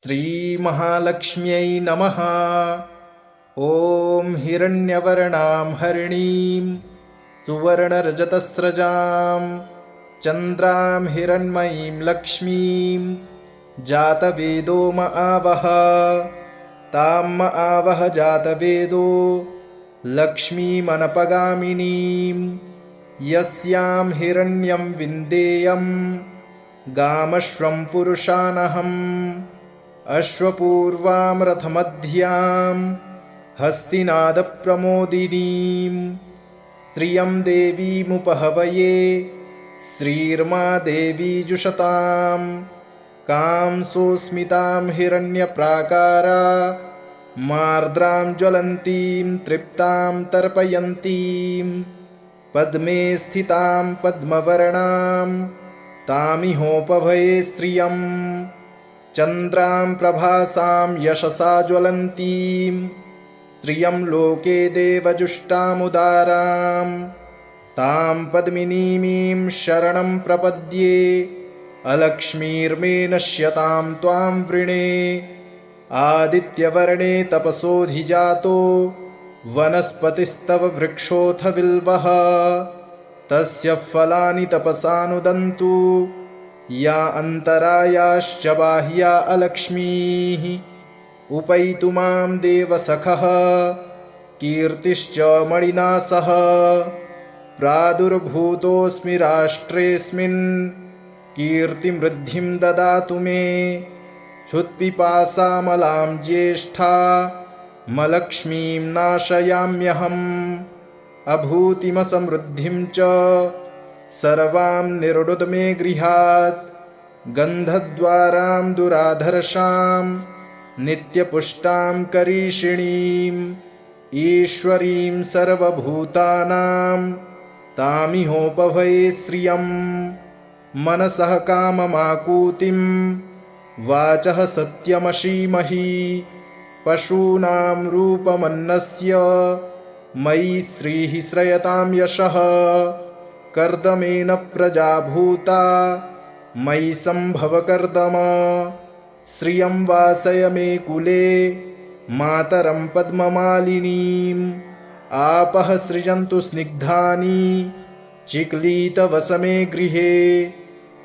श्रीमहालक्ष्म्यै नमः। ॐ हिरण्यवर्णां हरिणीं सुवर्णरजतस्रजां चन्द्रां हिरण्मयीं लक्ष्मीं जातवेदो म आवह। तां म आवह जातवेदो लक्ष्मीमनपगामिनीं यस्यां हिरण्यं विन्देयं गामश्वं पुरुषानहम्। अश्वपूर्वां रथमध्यां हस्तिनादप्रमोदिनीं श्रियं देवीमुपहवये श्रीर्मा देवी जुषतां। कां सोऽस्मितां हिरण्यप्राकारा मार्द्रां ज्वलन्तीं तृप्तां तर्पयन्तीं पद्मे स्थितां पद्मवर्णां तामिहोपभये श्रियम्। चन्द्रां प्रभासां यशसा ज्वलन्तीं श्रियं लोके देवजुष्टामुदारां तां पद्मिनीमीं शरणं प्रपद्ये। अलक्ष्मीर्मे नश्यतां त्वां वृणे आदित्यवर्णे तपसोऽधिजातो वनस्पतिस्तव वृक्षोऽथ बिल्वः। तस्य फलानि तपसानुदन्तु या अन्तरायाश्च बाह्या अलक्ष्मीः। उपैतु मां देवसखः कीर्तिश्च मणिना सह। प्रादुर्भूतोऽस्मि राष्ट्रेऽस्मिन् कीर्तिमृद्धिं ददातु मे। क्षुत्पिपासामलां ज्येष्ठामलक्ष्मीं नाशयाम्यहम्। अभूतिमसमृद्धिं च सर्वां निर्णुद मे गृहात्। गन्धद्वारां दुराधर्षां नित्यपुष्टां करीषिणीं ईश्वरीं सर्वभूतानां तामिहोपभये श्रियम्। मनसः काममाकूतिं वाचः सत्यमशीमहि। पशूनां रूपमन्नस्य मयि श्रीः श्रयतां यशः। कर्दमेन प्रजा भूता मयि सम्भव कर्दम। श्रियं वासय मे कुले मातरं पद्ममालिनीम्। आपः सृजन्तु स्निग्धानि चिक्लीतवस मे गृहे।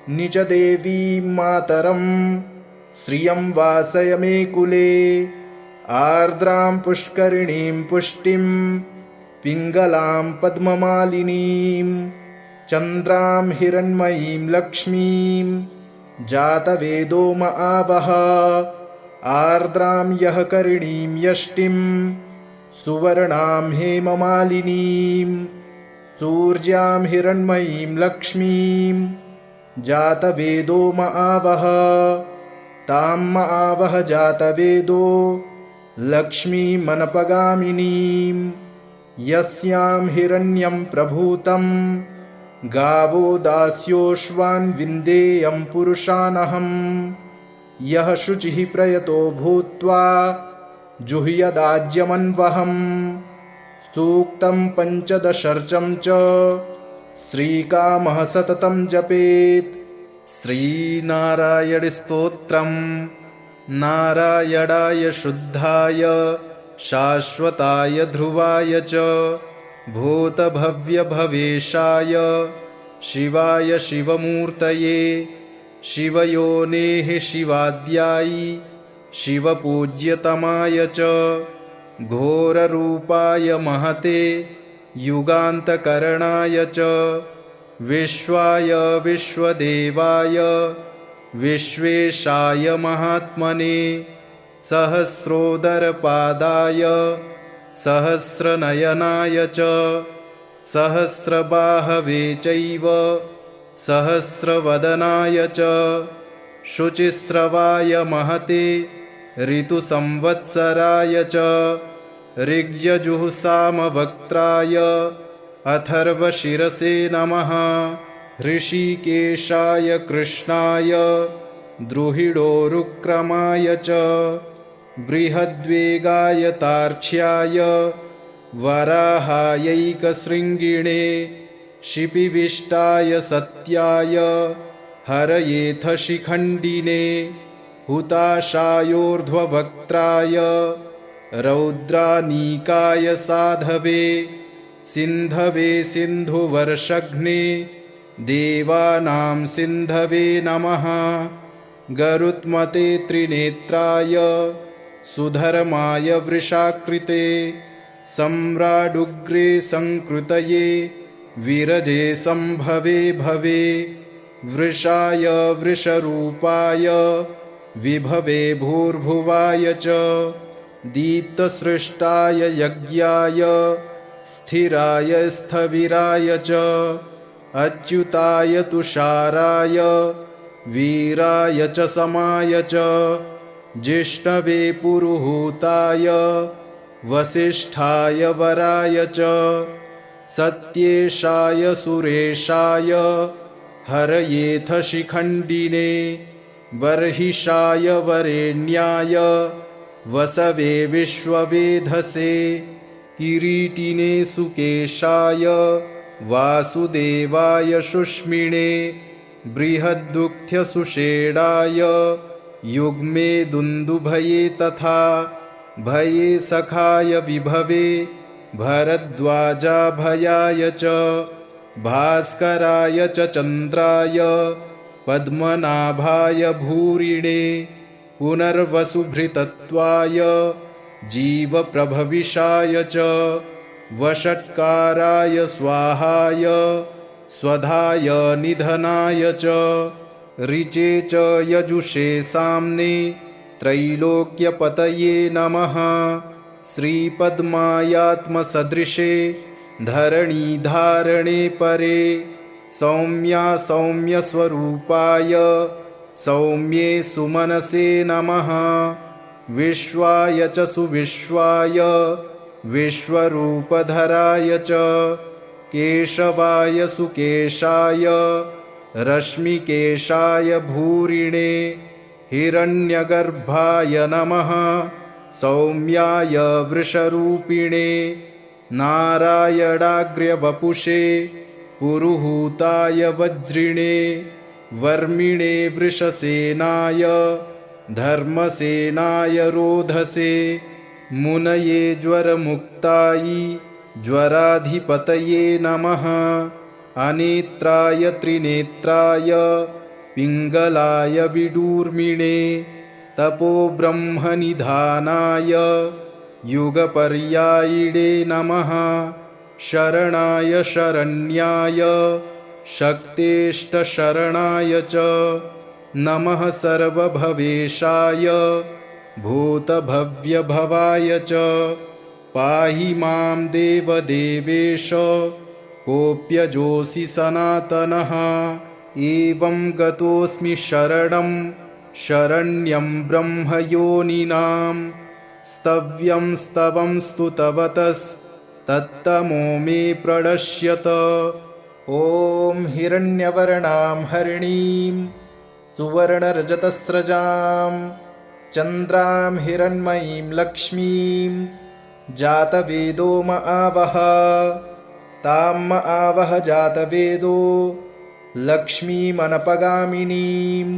निजदेवीं मातरं श्रियं वासय मे कुले। आर्द्रां पुष्करिणीं पुष्टिं पिङ्गलां पद्ममालिनीं चन्द्रां हिरण्मयीं लक्ष्मीं जातवेदो म आवह। आर्द्रां यः करिणीं यष्टिं सुवर्णां हेममालिनीं सूर्यां हिरण्मयीं लक्ष्मीं जातवेदो म आवह। तां म आवह जातवेदो लक्ष्मीमनपगामिनीं यस्यां हिरण्यं प्रभूतं गावो दास्योश्वान् विन्देयं पुरुषानहम्। यः शुचिः प्रयतो भूत्वा जुह्यदाज्यमन्वहम्। सूक्तं पञ्चदशर्चं च श्रीकामः सततं जपेत्। श्रीनारायणस्तोत्रम् नारायणाय शुद्धाय शाश्वताय ध्रुवाय च भूतभव्यभवेशाय शिवाय शिवमूर्तये शिवयोनेः शिवाद्यायि शिवपूज्यतमाय च घोररूपाय महते युगान्तकरणाय च विश्वाय विश्वदेवाय विश्वेशाय महात्मने सहस्रोदरपादाय सहस्रनयनाय च सहस्रबाहवे चैव सहस्रवदनाय च शुचिस्रवाय महते ऋतुसंवत्सराय च ऋग्यजुःसामवक्त्राय अथर्वशिरसे नमः। ऋषिकेशाय कृष्णाय द्रुहिडोरुक्रमाय च बृहद्वेगाय तार्क्ष्याय वराहायैकशृङ्गिणे शिपिविष्टाय सत्याय हरयेथ शिखण्डिने हुताशायोर्ध्ववक्त्राय रौद्रानीकाय साधवे सिन्धवे सिन्धुवर्षघ्ने देवानां सिन्धवे नमः। गरुत्मते त्रिनेत्राय सुधर्माय वृषाकृते सम्राडुग्रे संकृतये विरजे संभवे भवे। वृषाय वृषरूपाय विभवे भूर्भुवाय च दीप्तसृष्टाय यज्ञाय स्थिराय स्थविराय च अच्युताय तुषाराय वीराय च समाय च जिष्णवे पुरुहूताय वसिष्ठाय वराय च सत्येशाय सुरेशाय हरयेथ शिखण्डिने बर्हिषाय वरेण्याय वसवे विश्ववेधसे किरीटिने सुकेशाय वासुदेवाय शुष्मिणे बृहद्दुग्ध्यसुषेणाय युग्मे दुन्दुभये तथा भये सखाय विभवे भरद्वाजाभयाय च भास्कराय च चन्द्राय पद्मनाभाय भूरिणे पुनर्वसुभृतत्वाय जीवप्रभविषाय च वषट्काराय स्वाहाय स्वधाय निधनाय च ऋचे च यजुषे साम्ने त्रैलोक्यपतये नमः। श्रीपद्मायात्मसदृशे धरणीधारणे परे सौम्या सौम्यस्वरूपाय सौम्ये सुमनसे नमः। विश्वाय च सुविश्वाय विश्वरूपधराय च केशवाय सुकेशाय रश्मिकेशाय भूरिणे हिरण्यगर्भाय नमः। सौम्याय वृषरूपिणे नारायणाग्र्यवपुषे पुरुहूताय वज्रिणे वर्मिणे वृषसेनाय धर्मसेनाय रोधसे मुनये ज्वरमुक्तायै ज्वराधिपतये नमः। अनेत्राय त्रिनेत्राय पिङ्गलाय विडूर्मिणे तपोब्रह्मनिधानाय युगपर्यायिणे नमः। शरणाय शरण्याय शक्तेष्टशरणाय च नमः। सर्वभवेशाय भूतभव्यभवाय च पाहि मां देवदेवेश कोऽप्यजोऽसि सनातनः। एवं गतोऽस्मि शरणं शरण्यं ब्रह्मयोनिनां स्तव्यं स्तवं स्तुतवतस्तत्तमो मे प्रणश्यत। ॐ हिरण्यवर्णां हरिणीं सुवर्णरजतस्रजां चन्द्रां हिरण्मयीं लक्ष्मीं जातवेदो म आवह। तां म आवह जातवेदो लक्ष्मीमनपगामिनीं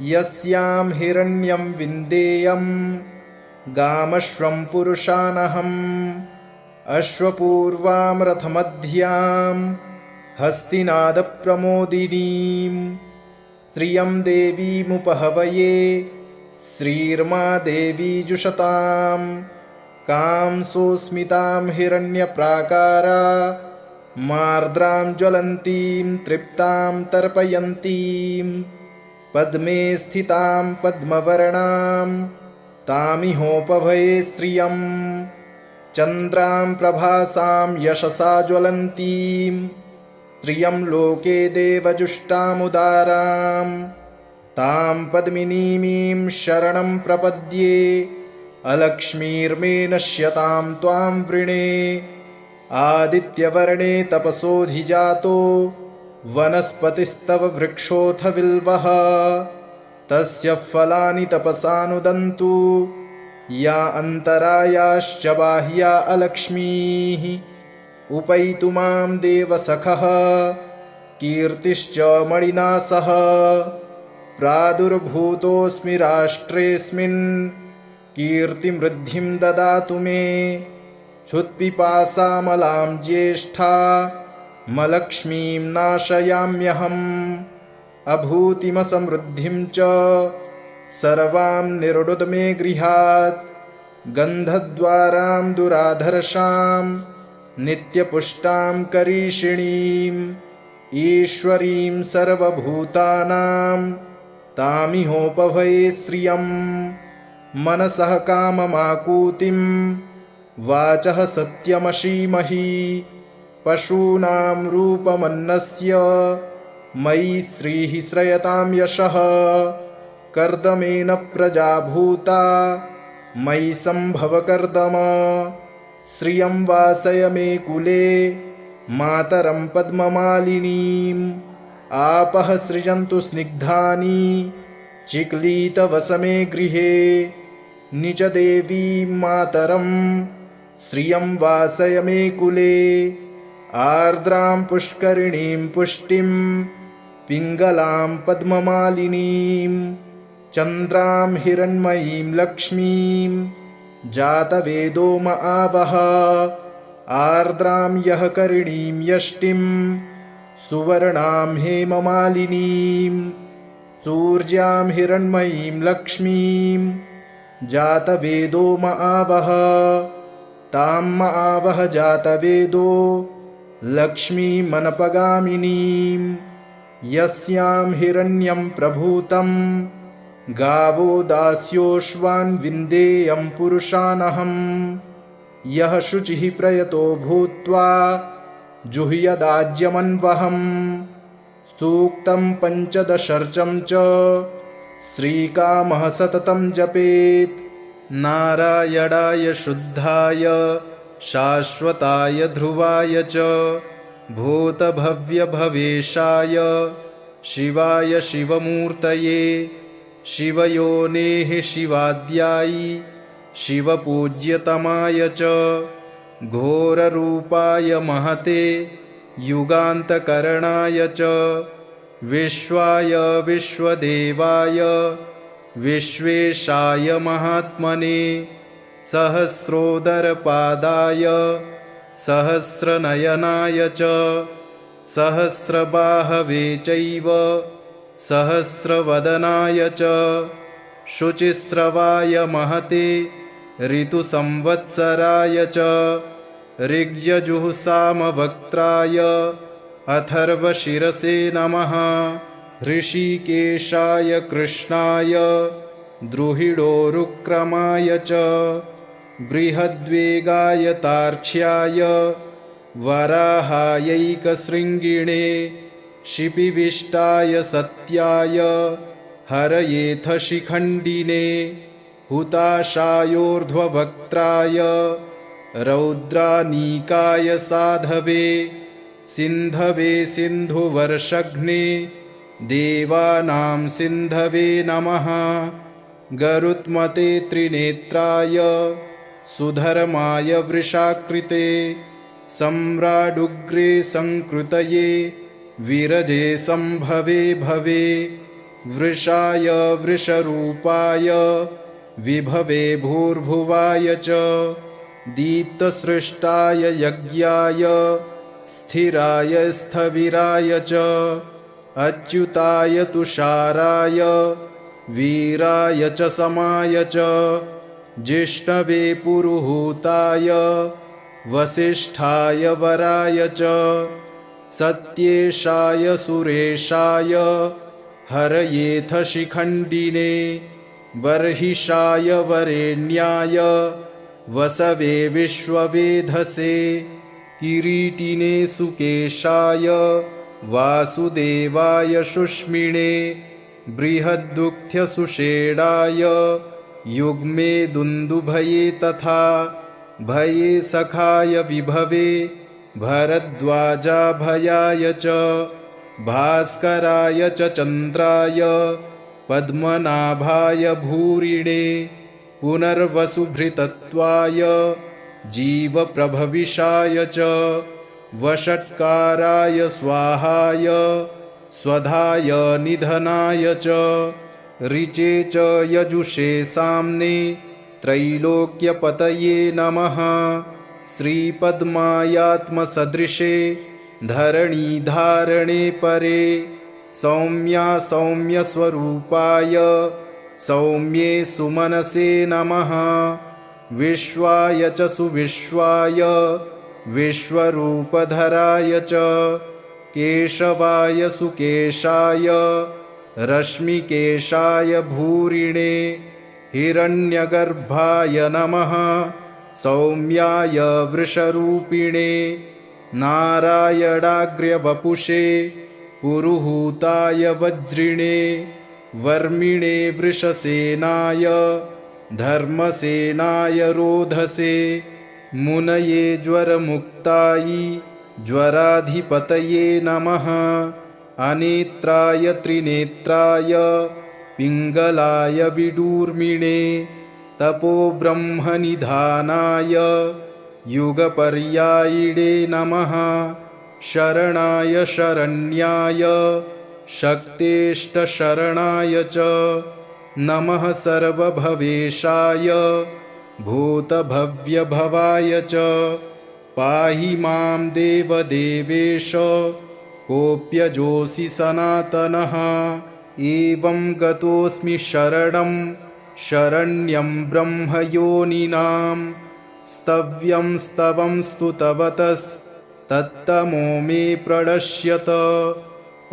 यस्यां हिरण्यं विन्देयं गामश्वं पुरुषानहम्। अश्वपूर्वां रथमध्यां हस्तिनादप्रमोदिनीं श्रियं देवीमुपहवये श्रीर्मा देवी जुषतां। कां सोऽस्मितां हिरण्यप्राकारा मार्द्रां ज्वलन्तीं तृप्तां तर्पयन्तीं पद्मे स्थितां पद्मवर्णां तामिहोपभये श्रियं। चन्द्रां प्रभासां यशसा ज्वलन्तीं श्रियं लोके देवजुष्टामुदारां तां पद्मिनीमीं शरणं प्रपद्ये। अलक्ष्मीर्मे नश्यतां त्वां वृणे आदित्यवर्णे तपसोऽधिजातो वनस्पतिस्तव वृक्षोऽथ बिल्वः। तस्य फलानि तपसानुदन्तु या अन्तरायाश्च बाह्या अलक्ष्मीः। उपैतु मां देवसखः कीर्तिश्च मणिना सह प्रादुर्भूतोऽस्मि राष्ट्रेऽस्मिन् कीर्तिमृद्धिं ददातु मे क्षुत्पिपासामलां ज्येष्ठा मलक्ष्मीं नाशयाम्यहम् अभूतिमसमृद्धिं च सर्वां निरुद्ध मे गृहात् गन्धद्वारां दुराधर्षां नित्यपुष्टां करीषिणीम् ईश्वरीं सर्वभूतानां तामिहोपभये श्रियं मनसः काममाकूतिं वाचः सत्यमशीमहि पशूनां रूपमन्नस्य मयि श्रीः श्रयतां यशः कर्दमेन प्रजा भूता मयि सम्भव कर्दम श्रियं वासय मे कुले मातरं पद्ममालिनीम् आपः सृजन्तु स्निग्धानि चिक्लीतवसमे गृहे निजदेवीं मातरं श्रियं वासय मे कुले आर्द्रां पुष्करिणीं पुष्टिं पिङ्गलां पद्ममालिनीं चन्द्रां हिरण्मयीं लक्ष्मीं जातवेदो म आवह आर्द्रां यः करिणीं यष्टिं सुवर्णां हेममालिनीं सूर्यां हिरण्मयीं लक्ष्मीं जातवेदो म आवह तां म आवह जातवेदो लक्ष्मीमनपगामिनीं यस्यां हिरण्यं प्रभूतं गावो दास्योश्वान् विन्देयं पुरुषानहम् यः शुचिः प्रयतो भूत्वा जुह्यदाज्यमन्वहम् सूक्तं पञ्चदशर्चं च श्रीकामः सततं जपेत् नारायणाय शुद्धाय शाश्वताय ध्रुवाय च भूतभव्यभवेशाय शिवाय शिवमूर्तये शिवयोनेः शिवाद्यायि शिवपूज्यतमाय च घोररूपाय महते युगान्तकरणाय च विश्वाय विश्वदेवाय विश्वेशाय महात्मने सहस्रोदरपादाय सहस्रनयनाय च सहस्रबाहवे चैव सहस्रवदनाय च शुचिस्रवाय महते ऋतुसंवत्सराय च ऋग्यजुःसामवक्त्राय अथर्वशिरसे नमः ऋषिकेशाय कृष्णाय द्रुहिडोरुक्रमाय च बृहद्वेगाय तार्क्ष्याय वराहायैकशृङ्गिणे शिपिविष्टाय सत्याय हरयेथ शिखण्डिने हुताशायोर्ध्ववक्त्राय रौद्रानीकाय साधवे सिन्धवे सिन्धुवर्षघ्ने देवानां सिन्धवे नमः गरुत्मते त्रिनेत्राय सुधर्माय वृषाकृते सम्राडुग्रे संकृतये विरजे संभवे भवे वृषाय वृषरूपाय विभवे भूर्भुवाय च दीप्तसृष्टाय यज्ञाय स्थिराय स्थविराय च अच्युताय तुषाराय वीराय च समाय च जिष्णवे पुरुहूताय वसिष्ठाय वराय च सत्येशाय सुरेशाय हरयेथ शिखण्डिने बर्हिषाय वरेण्याय वसवे विश्ववेधसे किरीटिने सुकेशाय वासुदेवाय शुष्मिणे बृहद्दुग्ध्यसुषेणाय युग्मे दुन्दुभये तथा भये सखाय विभवे भरद्वाजाभयाय च भास्कराय च चन्द्राय पद्मनाभाय भूरिणे पुनर्वसुभृतत्वाय जीवप्रभविषाय च वषट्काराय स्वाहाय स्वधाय निधनाय च ऋचे च यजुषे साम्ने त्रैलोक्यपतये नमः। श्रीपद्मायात्मसदृशे धरणीधारणे परे सौम्या सौम्यस्वरूपाय सौम्ये सुमनसे नमः। विश्वाय च सुविश्वाय विश्वरूपधराय च केशवाय सुकेशाय रश्मिकेशाय भूरिणे हिरण्यगर्भाय नमः। सौम्याय वृषरूपिणे नारायणाग्र्यवपुषे पुरुहूताय वज्रिणे वर्मिणे वृषसेनाय धर्मसेनाय रोधसे मुनये ज्वरमुक्तायै ज्वराधिपतये नमः। अनेत्राय त्रिनेत्राय पिङ्गलाय विडूर्मिणे तपोब्रह्मनिधानाय युगपर्यायिणे नमः। शरणाय शरण्याय शक्तेष्टशरणाय च नमः। सर्वभवेशाय भूतभव्यभवाय च पाहि मां देवदेवेश कोऽप्यजोऽसि सनातनः। एवं गतोऽस्मि शरणं शरण्यं ब्रह्मयोनिनां स्तव्यं स्तवं स्तुतवतस्तत्तमो मे प्रणश्यत।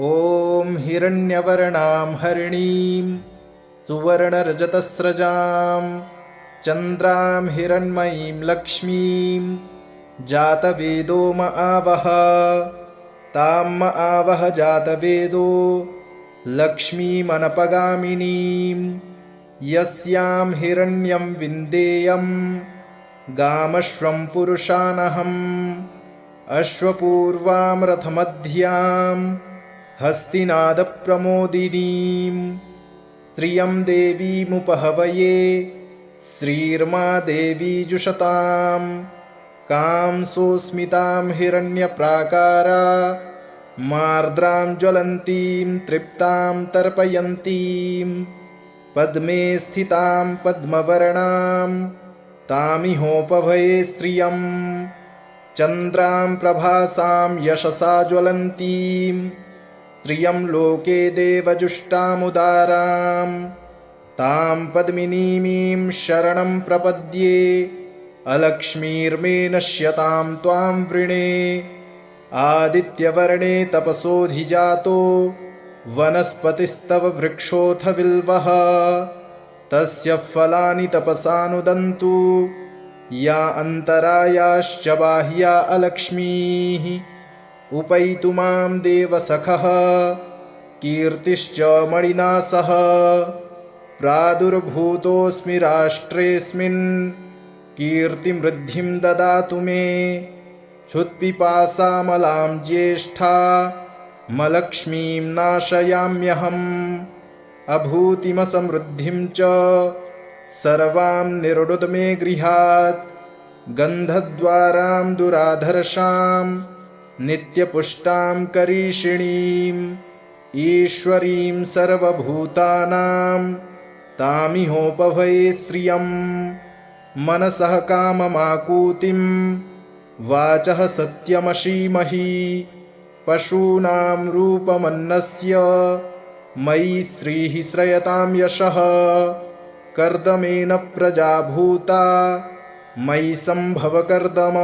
ॐ हिरण्यवर्णां हरिणीं सुवर्णरजतस्रजां चन्द्रां हिरण्मयीं लक्ष्मीं जातवेदो म आवह। तां म आवह जातवेदो लक्ष्मीमनपगामिनीं यस्यां हिरण्यं विन्देयं गामश्वं पुरुषानहम्। अश्वपूर्वां रथमध्यां हस्तिनादप्रमोदिनीं श्रियं देवीमुपहवये श्रीर्मा देवी जुषतां। कां सोऽस्मितां हिरण्यप्राकारा मार्द्रां ज्वलन्तीं तृप्तां तर्पयन्तीं पद्मे स्थितां पद्मवर्णां तामिहोपभये श्रियं। चन्द्रां प्रभासां यशसा ज्वलन्तीं श्रियं लोके देवजुष्टामुदारां तां पद्मिनीमीं शरणं प्रपद्ये। अलक्ष्मीर्मे नश्यतां त्वां वृणे आदित्यवर्णे तपसोऽधिजातो वनस्पतिस्तव वृक्षोऽथ बिल्वः। तस्य फलानि तपसानुदन्तु या अन्तरायाश्च बाह्या अलक्ष्मीः। उपैतु मां देवसखः कीर्तिश्च मणिना सह। प्रादुर्भूतोऽस्मि राष्ट्रेऽस्मिन् कीर्तिमृद्धिं ददातु मे। क्षुत्पिपासामलां ज्येष्ठामलक्ष्मीं नाशयाम्यहम्। अभूतिमसमृद्धिं च सर्वां निर्णुद मे गृहात्। गन्धद्वारां दुराधर्षां नित्यपुष्टां करीषिणीं ईश्वरीं सर्वभूतानां तामिहोपभये श्रियं। मनसः काममाकूतिं वाचः सत्यमशीमहि। पशूनां रूपमन्नस्य मयि श्रीः श्रयतां यशः। कर्दमेन प्रजा भूता मयि सम्भव कर्दम।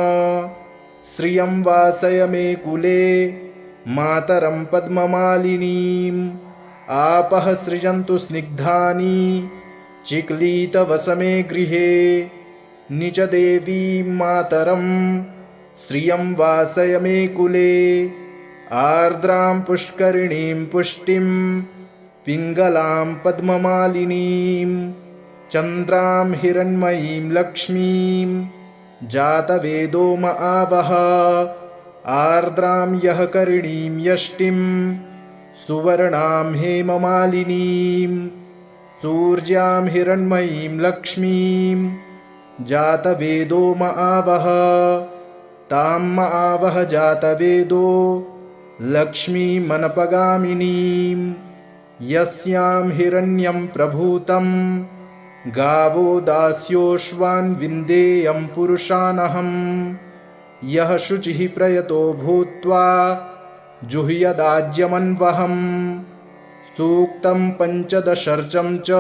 श्रियं वासय मे कुले मातरं पद्ममालिनीम्। आपः सृजन्तु स्निग्धानि चिक्लीतवसमे गृहे। निज देवीं मातरं श्रियं वासय मे कुले। आर्द्रां पुष्करिणीं पुष्टिं पिङ्गलां पद्ममालिनीं चन्द्रां हिरण्मयीं लक्ष्मीं जातवेदो म आवह। आर्द्रां यः करिणीं यष्टिं सुवर्णां हेममालिनीं सूर्यां हिरण्मयीं लक्ष्मीं जातवेदो म आवह। तां म आवह जातवेदो लक्ष्मीमनपगामिनीं यस्यां हिरण्यं प्रभूतं गावो दास्योश्वान् विन्देयं पुरुषानहं यः शुचिः प्रयतो भूत्वा जुह्यदाज्यमन्वहम् सूक्तं पञ्चदशर्चं च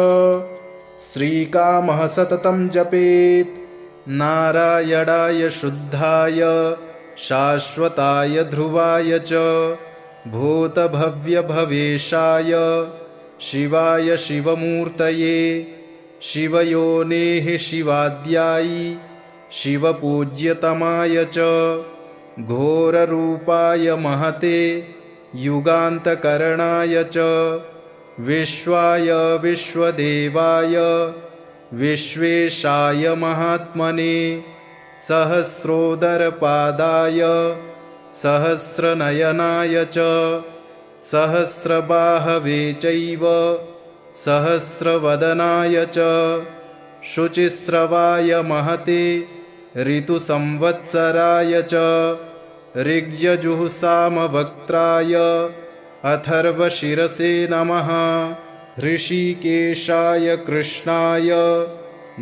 श्रीकामः सततं जपेत् नारायणाय शुद्धाय शाश्वताय ध्रुवाय च भूतभव्यभवेशाय शिवाय शिवमूर्तये शिवयोनेः शिवाद्यायि शिवपूज्यतमाय च घोररूपाय महते युगान्तकरणाय च विश्वाय विश्वदेवाय विश्वेशाय महात्मने सहस्रोदरपादाय सहस्रनयनाय च सहस्रबाहवे चैव सहस्रवदनाय च शुचिस्रवाय महते ऋतुसंवत्सराय च ऋग्यजुःसामवक्त्राय अथर्वशिरसे नमः ऋषिकेशाय कृष्णाय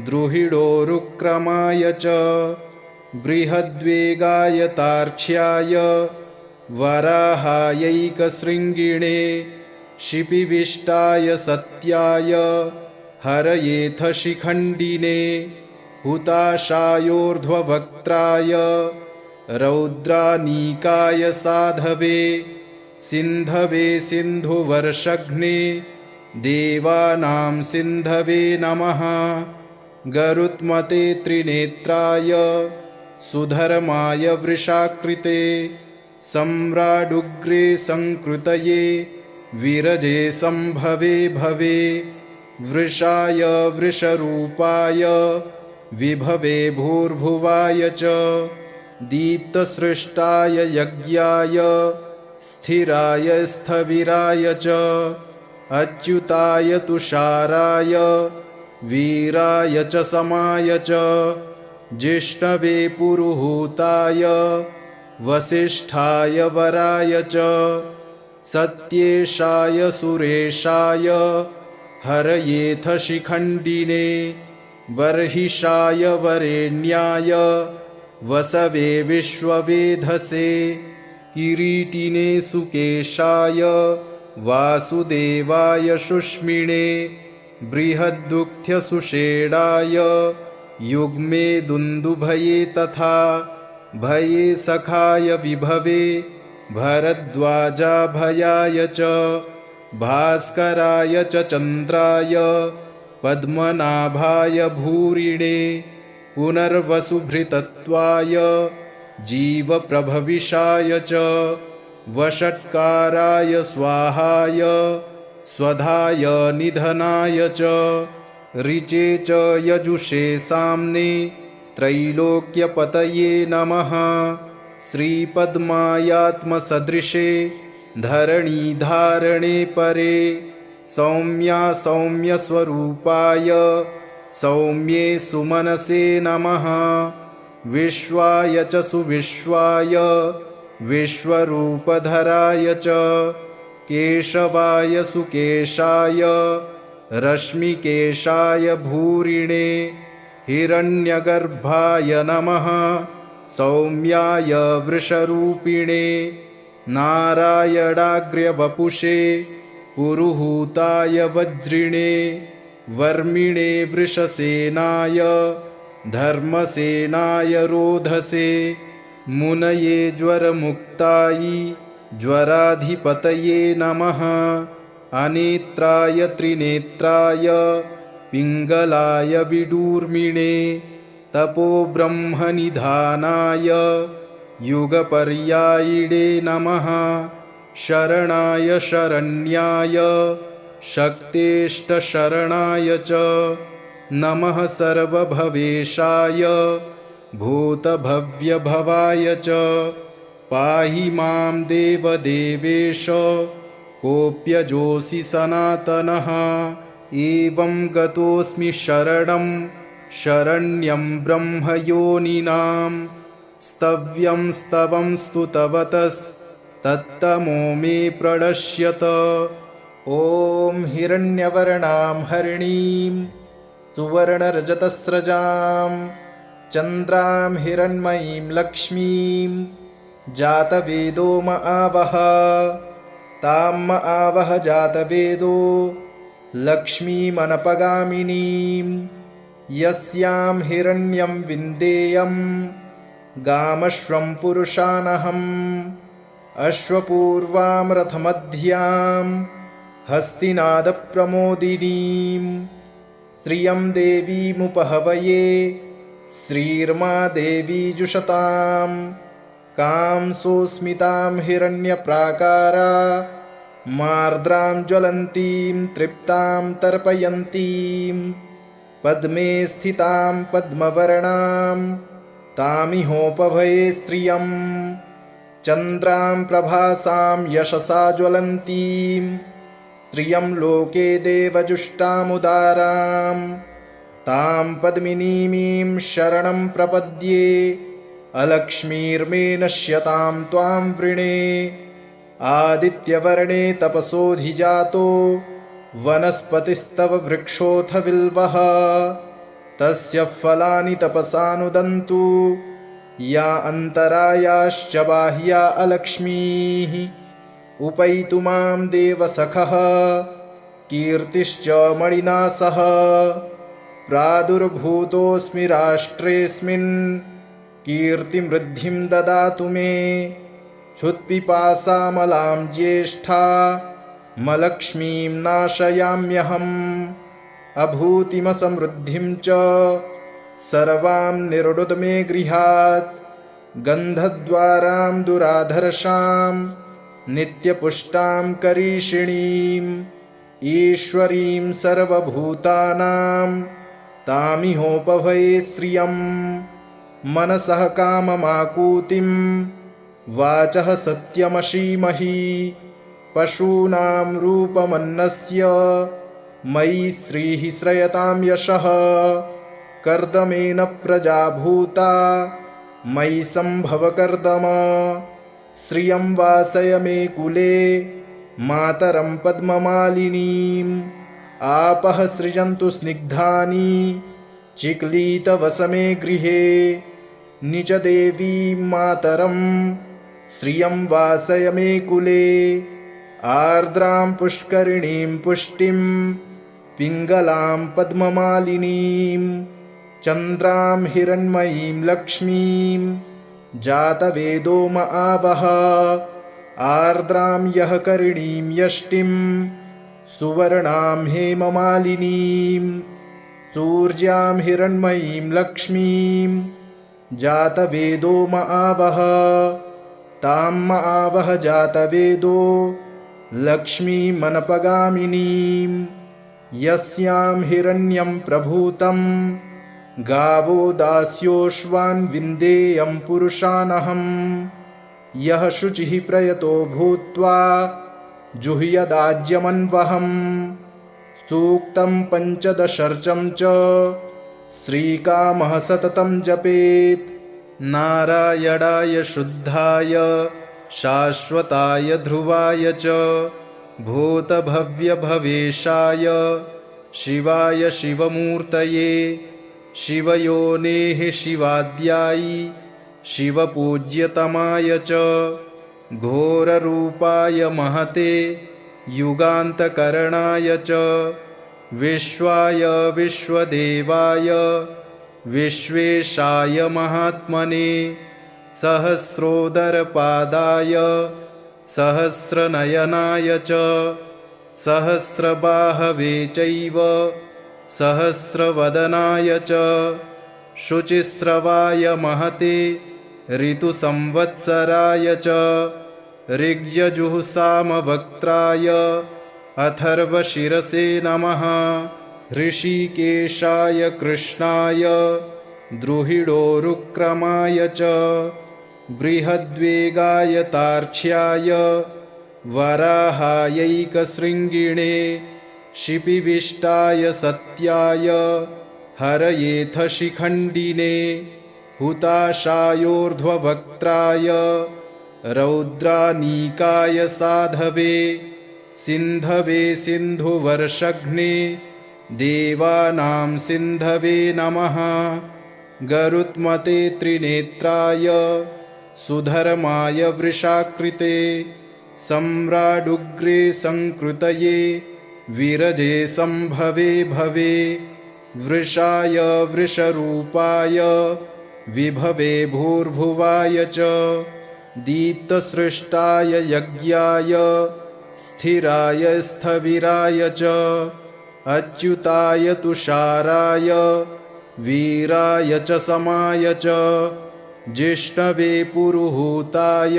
द्रुहिडोरुक्रमाय च बृहद्वेगाय तार्क्ष्याय वराहायैकशृङ्गिणे शिपिविष्टाय सत्याय हरयेथ शिखण्डिने हुताशायोर्ध्ववक्त्राय रौद्रानीकाय साधवे सिन्धवे सिन्धुवर्षघ्ने देवानां सिन्धवे नमः गरुत्मते त्रिनेत्राय सुधर्माय वृषाकृते सम्राडुग्रे संकृतये विरजे संभवे भवे वृषाय वृषरूपाय विभवे भूर्भुवाय च दीप्तसृष्टाय यज्ञाय स्थिराय स्थविराय च अच्युताय तुषाराय वीराय च समाय च जिष्णवे पुरुहूताय वसिष्ठाय वराय च सत्येशाय सुरेशाय हरयेथ शिखण्डिने बर्हिषाय वरेण्याय वसवे विश्ववेधसे किरीटिने सुकेशाय वासुदेवाय शुष्मिणे बृहद्दुःख्यसुषेणाय युग्मे दुन्दुभये तथा भये सखाय विभवे भरद्वाजाभयाय च भास्कराय च चन्द्राय पद्मनाभाय भूरिणे पुनर्वसुभृतत्वाय जीवप्रभविषाय च वषट्काराय स्वाहाय स्वधाय निधनाय च ऋचे च यजुषे साम्ने त्रैलोक्यपतये नमः श्रीपद्मायात्मसदृशे धरणीधारणे परे सौम्या सौम्यस्वरूपाय सौम्ये सुमनसे नमः विश्वाय च सुविश्वाय विश्वरूपधराय च केशवाय सुकेशाय रश्मिकेशाय भूरिणे हिरण्यगर्भाय नमः सौम्याय वृषरूपिणे नारायणाग्र्यवपुषे पुरुहूताय वज्रिणे वर्मिणे वृषसेनाय धर्मसेनाय रोधसे मुनये ज्वरमुक्तायै ज्वराधिपतये नमः अनेत्राय त्रिनेत्राय पिङ्गलाय विडूर्मिणे तपोब्रह्मनिधानाय युगपर्यायिणे नमः शरणाय शरण्याय शक्तेष्टशरणाय च नमः सर्वभवेशाय भूतभव्यभवाय च पाहि मां देवदेवेश कोऽप्यजोऽसि सनातनः एवं गतोऽस्मि शरणं शरण्यं ब्रह्मयोनिनां स्तव्यं स्तवं स्तुतवतस् तत्तमो मे प्रणश्यत। ॐ हिरण्यवर्णां हरिणीं सुवर्णरजतस्रजां चन्द्रां हिरण्मयीं लक्ष्मीं जातवेदो म आवह। तां म आवह जातवेदो लक्ष्मीमनपगामिनीं यस्यां हिरण्यं विन्देयं गामश्वं पुरुषानहम्। अश्वपूर्वां रथमध्यां हस्तिनादप्रमोदिनीं श्रियं देवीमुपहवये श्रीर्मा देवी जुषतां। कां सोऽस्मितां हिरण्यप्राकारा मार्द्रां ज्वलन्तीं तृप्तां तर्पयन्तीं पद्मे स्थितां पद्मवर्णां तामिहोपभये श्रियम्। चन्द्रां प्रभासां यशसा ज्वलन्तीं श्रियं लोके देवजुष्टामुदारां तां पद्मिनीमीं शरणं प्रपद्ये। अलक्ष्मीर्मे नश्यतां त्वां वृणे। आदित्यवर्णे तपसोऽधिजातो वनस्पतिस्तव वृक्षोऽथ बिल्वः। तस्य फलानि तपसानुदन्तु या अन्तरायाश्च बाह्या अलक्ष्मीः। उपैतु मां देवसखः कीर्तिश्च मणिना सह। प्रादुर्भूतोऽस्मि राष्ट्रेऽस्मिन् कीर्तिमृद्धिं ददातु मे। क्षुत्पिपासामलां ज्येष्ठा मलक्ष्मीं नाशयाम्यहम्। अभूतिमसमृद्धिं च सर्वां निर्णुद मे गृहात्। गन्धद्वारां दुराधर्षां नित्यपुष्टां करीषिणीम् ईश्वरीं सर्वभूतानां तामिहोपभये श्रियम्। मनसः काममाकूतिं वाचः सत्यमशीमहि। पशूनां रूपमन्नस्य मयि श्रीः श्रयतां यशः। कर्दमेन प्रजा भूता मयि सम्भव कर्दम। श्रियं वासय मे कुले मातरं पद्ममालिनीम्। आपः सृजन्तु स्निग्धानि चिक्लीतवस मे गृहे। निजदेवीं मातरं श्रियं वासय मे कुले। आर्द्रां पुष्करिणीं पुष्टिं पिङ्गलां पद्ममालिनीं चन्द्रां हिरण्मयीं लक्ष्मीं जातवेदो म आवह। आर्द्रां यः करिणीं यष्टिं सुवर्णां हेममालिनीं सूर्यां हिरण्मयीं लक्ष्मीं जातवेदो म आवह। तां म आवह जातवेदो लक्ष्मीमनपगामिनीं यस्यां हिरण्यं प्रभूतं गावो दास्योश्वान् विन्देयं पुरुषानहम्। यः शुचिः प्रयतो भूत्वा जुह्यदाज्यमन्वहम्। सूक्तं पञ्चदशर्चं च श्रीकामः सततं जपेत्। नारायणाय शुद्धाय शाश्वताय ध्रुवाय च भूतभव्यभवेशाय शिवाय शिवमूर्तये शिवयोनेः शिवाद्यायि शिवपूज्यतमाय च घोररूपाय महते युगान्तकरणाय च विश्वाय विश्वदेवाय विश्वेशाय महात्मने सहस्रोदरपादाय सहस्रनयनाय च सहस्रबाहवे चैव सहस्रवदनाय च शुचिस्रवाय महते ऋतुसंवत्सराय च ऋग्यजुःसामवक्त्राय अथर्वशिरसे नमः। ऋषिकेशाय कृष्णाय द्रुहिडोरुक्रमाय च बृहद्वेगाय तार्क्ष्याय वराहायैकशृङ्गिणे शिपिविष्टाय सत्याय हरयेथ शिखण्डिने हुताशायोर्ध्ववक्त्राय रौद्रानीकाय साधवे सिन्धवे सिन्धुवर्षघ्ने देवानां सिन्धवे नमः। गरुत्मते त्रिनेत्राय सुधर्माय वृषाकृते सम्राडुग्रे संकृतये विरजे संभवे भवे। वृषाय वृषरूपाय विभवे भूर्भुवाय च दीप्तसृष्टाय यज्ञाय स्थिराय स्थविराय च अच्युताय तुषाराय वीराय च समाय च जिष्णवे पुरुहूताय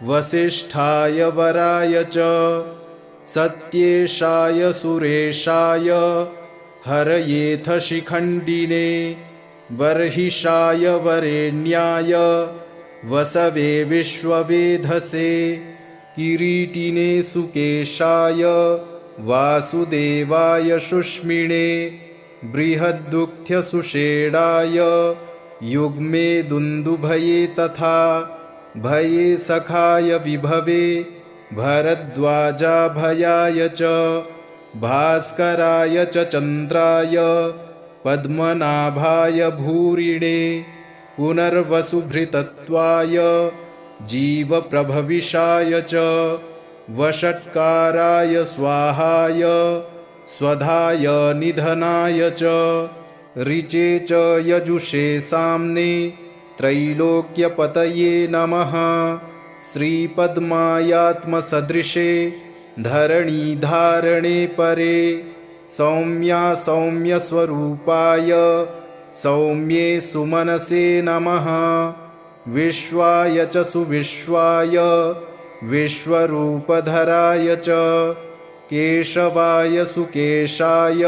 वसिष्ठाय वराय च सत्येशाय सुरेशाय हरयेथ शिखण्डिने बर्हिषाय वरेण्याय वसवे विश्ववेधसे किरीटिने सुकेशाय वासुदेवाय शुष्मिणे बृहद्दुःख्यसुषेणाय युग्मे दुन्दुभये तथा भये सखाय विभवे भरद्वाजाभयाय च भास्कराय च चन्द्राय पद्मनाभाय भूरिणे पुनर्वसुभृतत्वाय जीवप्रभविषाय च वषट्काराय स्वाहाय स्वधाय निधनाय च ऋचे च यजुषे साम्ने त्रैलोक्यपतये नमः। श्रीपद्मायात्मसदृशे धरणीधारणे परे सौम्या सौम्यस्वरूपाय सौम्ये सुमनसे नमः। विश्वाय च सुविश्वाय विश्वरूपधराय च केशवाय सुकेशाय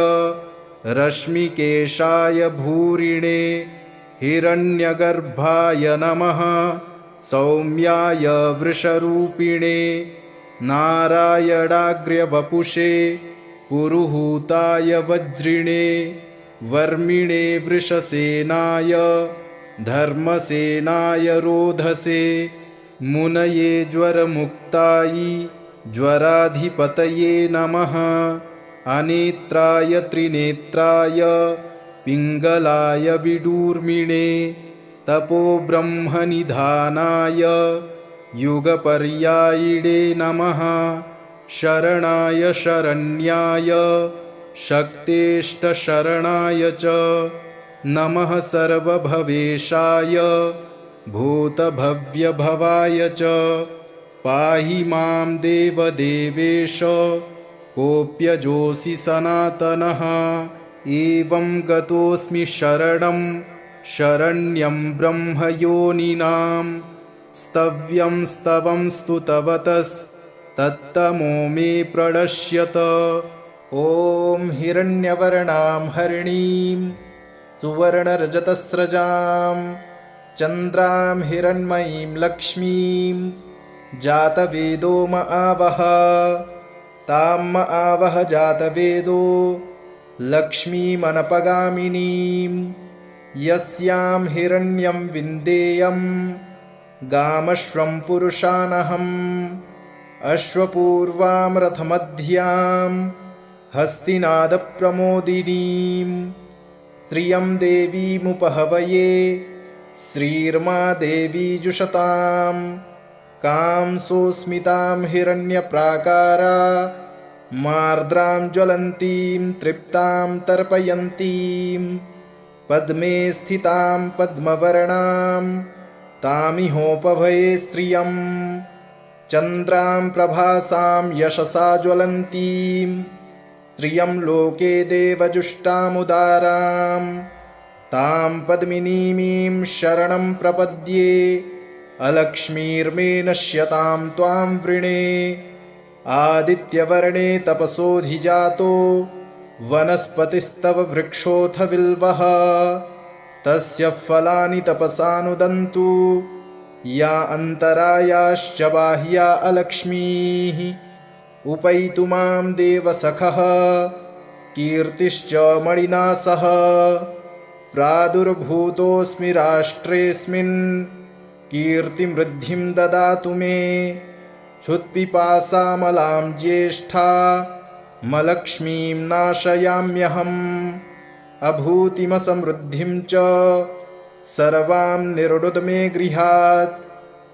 रश्मिकेशाय भूरिणे हिरण्यगर्भाय नमः। सौम्याय वृषरूपिणे नारायणाग्र्यवपुषे पुरुहूताय वज्रिणे वर्मिणे वृषसेनाय धर्मसेनाय रोधसे मुनये ज्वरमुक्तायै ज्वराधिपतये नमः। अनेत्राय त्रिनेत्राय पिङ्गलाय विडूर्मिणे तपोब्रह्मनिधानाय युगपर्यायिणे नमः। शरणाय शरण्याय शक्तेष्टशरणाय च नमः। सर्वभवेशाय भूतभव्यभवाय च पाहि मां देवदेवेश कोऽप्यजोऽसि सनातनः। एवं गतोऽस्मि शरणं शरण्यं ब्रह्मयोनिनां स्तव्यं स्तवं स्तुतवतस्तत्तमो मे प्रणश्यत। ॐ हिरण्यवर्णां हरिणीं सुवर्णरजतस्रजां चन्द्रां हिरण्मयीं लक्ष्मीं जातवेदो म आवह। तां म आवह जातवेदो लक्ष्मीमनपगामिनीं यस्यां हिरण्यं विन्देयं गामश्वं पुरुषानहम्। अश्वपूर्वां रथमध्यां हस्तिनादप्रमोदिनीं श्रियं देवीमुपहवये श्रीर्मा देवी जुषतां। कां सोऽस्मितां हिरण्यप्राकारा मार्द्रां ज्वलन्तीं तृप्तां तर्पयन्तीं पद्मे स्थितां पद्मवर्णां तामिहोपभये श्रियं। चन्द्रां प्रभासां यशसा ज्वलन्तीं श्रियं लोके देवजुष्टामुदारां तां पद्मिनीमीं शरणं प्रपद्ये। अलक्ष्मीर्मे नश्यतां त्वां वृणे आदित्यवर्णे तपसोऽधिजातो वनस्पतिस्तव वृक्षोऽथ बिल्वः। तस्य फलानि तपसानुदन्तु या अन्तरायाश्च बाह्या अलक्ष्मीः। उपैतु मां देवसखः कीर्तिश्च मणिना सह। प्रादुर्भूतोऽस्मि राष्ट्रेऽस्मिन् कीर्तिमृद्धिं ददातु मे। क्षुत्पिपासामलां ज्येष्ठा मलक्ष्मीं नाशयाम्यहम्। अभूतिमसमृद्धिं च सर्वां निर्णुद मे गृहात्।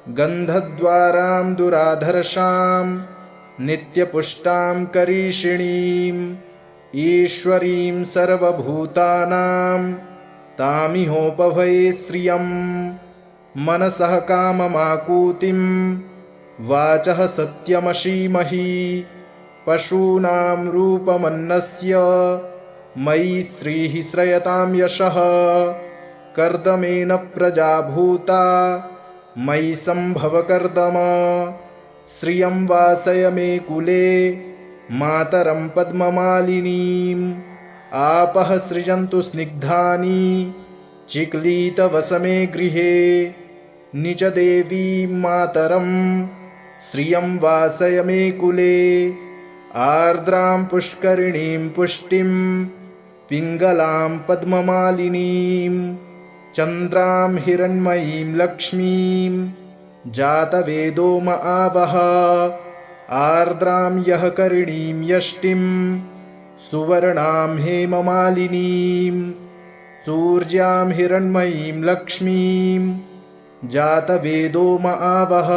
गन्धद्वारां दुराधर्षां नित्यपुष्टां करीषिणीम्। ईश्वरीं सर्वभूतानां तामिहोपभये श्रियम्। मनसः काममाकूतिं वाचः सत्यमशीमहि। पशूनां रूपमन्नस्य मयि श्रीः श्रयतां यशः। कर्दमेन प्रजा भूता मयि सम्भव कर्दम। श्रियं वासय मे कुले मातरं पद्ममालिनीम्। आपः सृजन्तु स्निग्धानि चिक्लीतवसमे गृहे। निजदेवीं मातरं श्रियं वासय मे कुले। आर्द्रां पुष्करिणीं पुष्टिं पिङ्गलां पद्ममालिनीं। चन्द्रां हिरण्मयीं लक्ष्मीं जातवेदो म आवह। आर्द्रां यः करिणीं यष्टिं सुवर्णां हेममालिनीं। सूर्यां हिरण्मयीं लक्ष्मीं जातवेदो म आवह।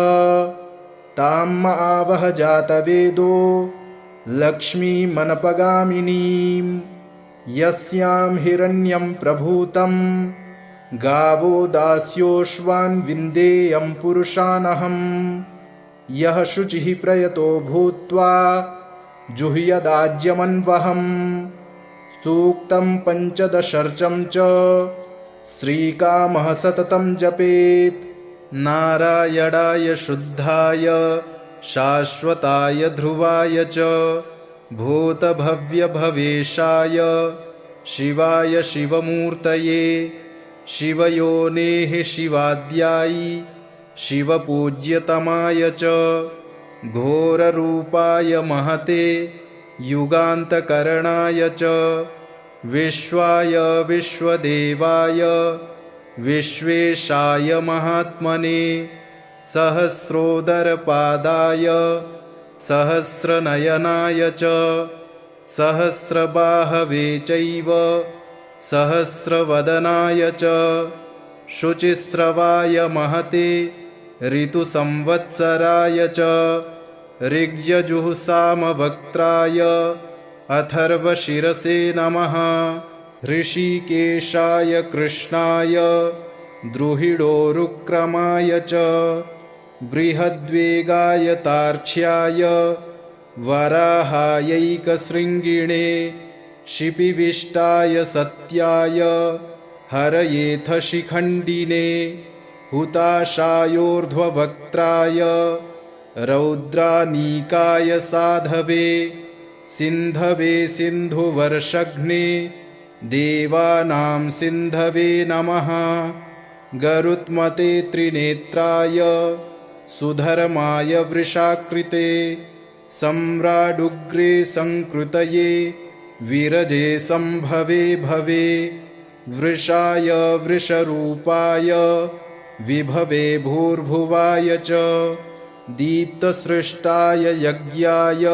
तां म आवह जातवेदो लक्ष्मीमनपगामिनीं। यस्यां हिरण्यं प्रभूतं गावो दास्योश्वान् विन्देयं पुरुषानहम्। यः शुचिः प्रयतो भूत्वा जुह्यदाज्यमन्वहम्। सूक्तं पञ्चदशर्चं च श्रीकामः सततं जपेत्। नारायणाय शुद्धाय शाश्वताय ध्रुवाय च भूतभव्यभवेशाय शिवाय शिवमूर्तये। शिवयोनेः शिवाद्यायि शिवपूज्यतमाय च घोररूपाय महते युगान्तकरणाय च विश्वाय विश्वदेवाय विश्वेशाय महात्मने सहस्रोदरपादाय सहस्रनयनाय च सहस्रबाहवे चैव सहस्रवदनाय च शुचिस्रवाय महते ऋतुसंवत्सराय च ऋग्यजुःसामवक्त्राय अथर्वशिरसे नमः। ऋषिकेशाय कृष्णाय द्रुहिडोरुक्रमाय च बृहद्वेगाय तार्क्ष्याय वराहायैकशृङ्गिणे शिपिविष्टाय सत्याय हरयेथ शिखण्डिने हुताशायोर्ध्ववक्त्राय रौद्रानीकाय साधवे सिन्धवे सिन्धुवर्षघ्ने देवानां सिन्धवे नमः। गरुत्मते त्रिनेत्राय सुधर्माय वृषाकृते सम्राडुग्रे संकृतये विरजे सम्भवे भवे वृषाय वृषरूपाय विभवे भूर्भुवाय च दीप्तसृष्टाय यज्ञाय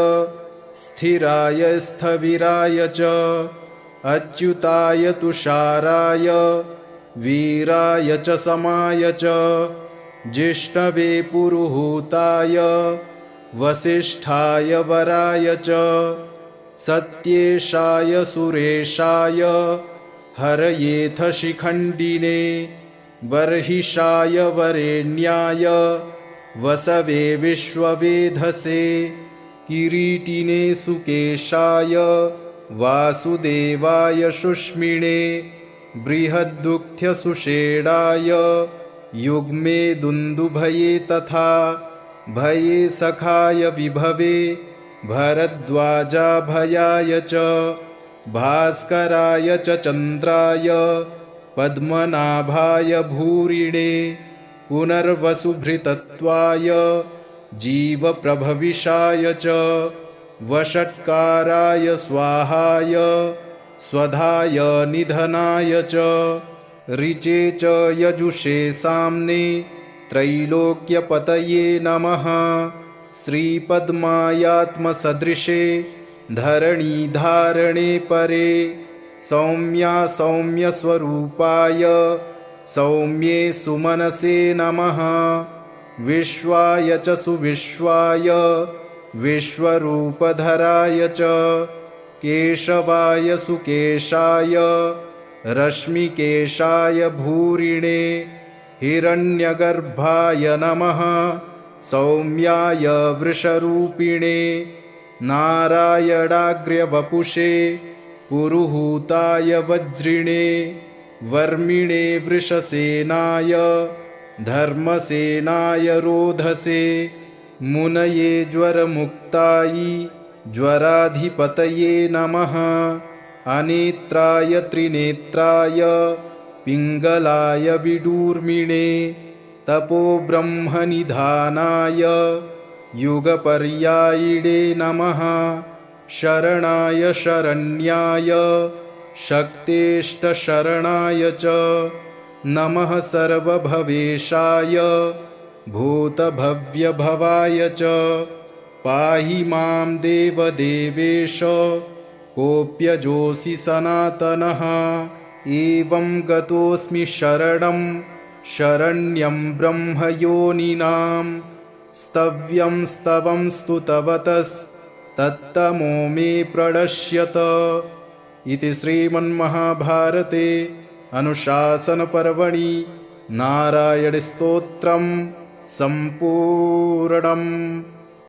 स्थिराय स्थविराय च अच्युताय तुषाराय वीराय च समाय च जिष्णवे पुरुहूताय वसिष्ठाय वराय च सत्येशाय सुरेशाय हरयेथ शिखण्डिने बर्हिषाय वरेण्याय वसवे विश्ववेधसे किरीटिने सुकेशाय वासुदेवाय शुष्मिणे बृहद्दुग्ध्यसुषेणाय युग्मे दुन्दुभये तथा भये सखाय विभवे भरद्वाजाभयाय च भास्कराय च चन्द्राय पद्मनाभाय भूरिणे पुनर्वसुभृतत्वाय जीवप्रभविषाय च वषट्काराय स्वाहाय स्वधाय निधनाय च ऋचे च यजुषे साम्ने त्रैलोक्यपतये नमः। श्रीपद्मायात्मसदृशे धरणीधारणे परे सौम्या सौम्यस्वरूपाय सौम्ये सुमनसे नमः। विश्वाय च सुविश्वाय विश्वरूपधराय च केशवाय सुकेशाय रश्मिकेशाय भूरिणे हिरण्यगर्भाय नमः। सौम्याय वृषरूपिणे नारायणाग्र्यवपुषे पुरुहूताय वज्रिणे वर्मिणे वृषसेनाय धर्मसेनाय रोधसे मुनये ज्वरमुक्तायै ज्वराधिपतये नमः। अनेत्राय त्रिनेत्राय पिङ्गलाय विडूर्मिणे तपोब्रह्मनिधानाय युगपर्यायिणे नमः। शरणाय शरण्याय शक्तेष्टशरणाय च नमः। सर्वभवेशाय भूतभव्यभवाय च पाहि मां देवदेवेश कोऽप्यजोऽसि सनातनः। एवं गतोऽस्मि शरणं शरण्यं ब्रह्मयोनिनां स्तव्यं स्तवं स्तुतवतस्तत्तमो मे प्रणश्यत। इति श्रीमन्महाभारते अनुशासनपर्वणि नारायणस्तोत्रं सम्पूर्णम्।